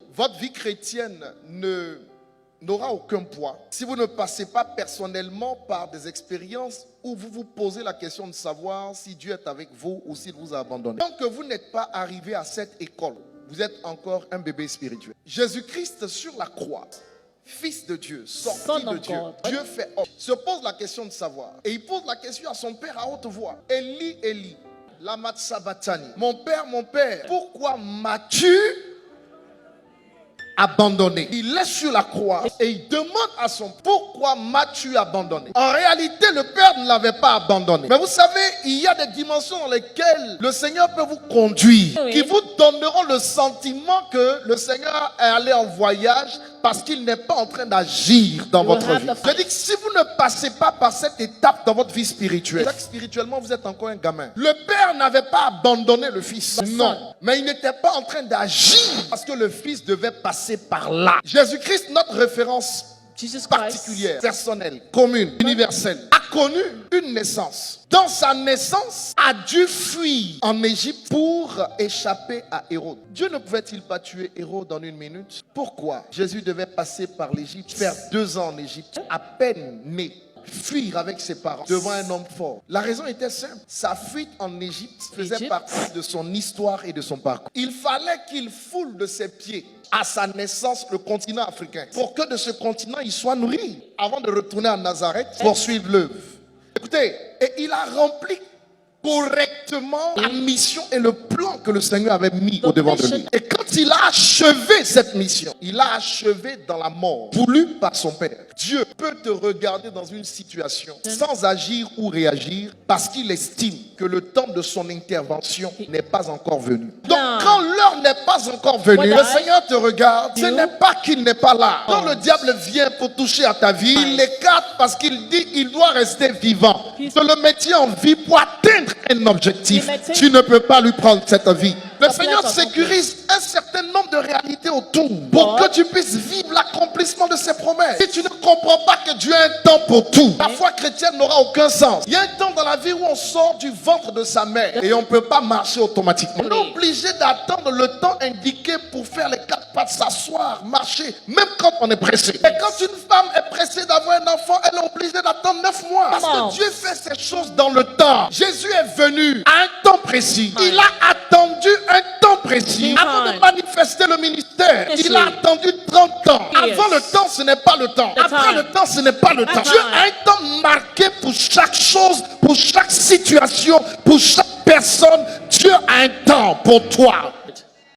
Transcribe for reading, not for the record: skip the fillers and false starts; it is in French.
Votre vie chrétienne n'aura aucun poids si vous ne passez pas personnellement par des expériences où vous vous posez la question de savoir si Dieu est avec vous ou s'il vous a abandonné. Tant que vous n'êtes pas arrivé à cette école, vous êtes encore un bébé spirituel. Jésus-Christ sur la croix, Fils de Dieu, sorti de Dieu, Dieu fait homme, se pose la question de savoir. Et il pose la question à son père à haute voix. Élie, Élie, lama sabachthani. Mon père, pourquoi m'as-tu abandonné? Il est sur la croix et il demande à son père, pourquoi m'as-tu abandonné? En réalité, le père ne l'avait pas abandonné. Mais vous savez, il y a des dimensions dans lesquelles le Seigneur peut vous conduire, qui vous donneront le sentiment que le Seigneur est allé en voyage parce qu'il n'est pas en train d'agir dans votre vie. Je dis que si vous ne passez pas par cette étape dans votre vie spirituelle, spirituellement vous êtes encore un gamin. Le père n'avait pas abandonné le fils. Non. Mais il n'était pas en train d'agir parce que le fils devait passer par là. Jésus-Christ, notre référence particulière, personnelle, commune, universelle, a connu une naissance. Dans sa naissance, a dû fuir en Égypte pour échapper à Hérode. Dieu ne pouvait-il pas tuer Hérode en une minute? Pourquoi Jésus devait passer par l'Égypte, faire 2 ans en Égypte, à peine né, fuir avec ses parents devant un homme fort? La raison était simple. Sa fuite en Égypte faisait partie de son histoire et de son parcours. Il fallait qu'il foule de ses pieds à sa naissance le continent africain pour que de ce continent il soit nourri avant de retourner à Nazareth pour suivre l'œuvre. Écoutez, et il a rempli correctement la mission et le plan que le Seigneur avait mis au devant de lui. Et quand il a achevé cette mission, il a achevé dans la mort voulue par son Père. Dieu peut te regarder dans une situation sans agir ou réagir parce qu'il estime que le temps de son intervention n'est pas encore venu. Donc quand l'heure n'est pas encore venue, le Seigneur te regarde, ce n'est pas qu'il n'est pas là. Quand le diable vient pour toucher à ta vie, il l'écarte parce qu'il dit il doit rester vivant. Se le mettre en vie pour atteindre un objectif. Tu ne peux pas lui prendre cette vie. Le Seigneur sécurise un certain nombre de réalités autour pour que tu puisses vivre l'accomplissement de ses promesses. Si tu ne comprends pas que Dieu a un temps pour tout, ta foi chrétienne n'aura aucun sens. Il y a un temps dans la vie où on sort du ventre de sa mère et on ne peut pas marcher automatiquement. On est obligé d'attendre le temps indiqué pour faire les 4 pattes, s'asseoir, marcher, même quand on est pressé. Et quand une femme est pressée d'avoir un enfant, elle est obligée d'attendre 9 mois. Parce que Dieu fait ces choses dans le temps. Jésus est venu à un temps précis. Il a attendu un temps précis avant de manifester le ministère. Il a attendu 30 ans. Avant le temps, ce n'est pas le temps. Après le temps, ce n'est pas le temps. Dieu a un temps marqué pour chaque chose, pour chaque situation, pour chaque personne. Dieu a un temps pour toi.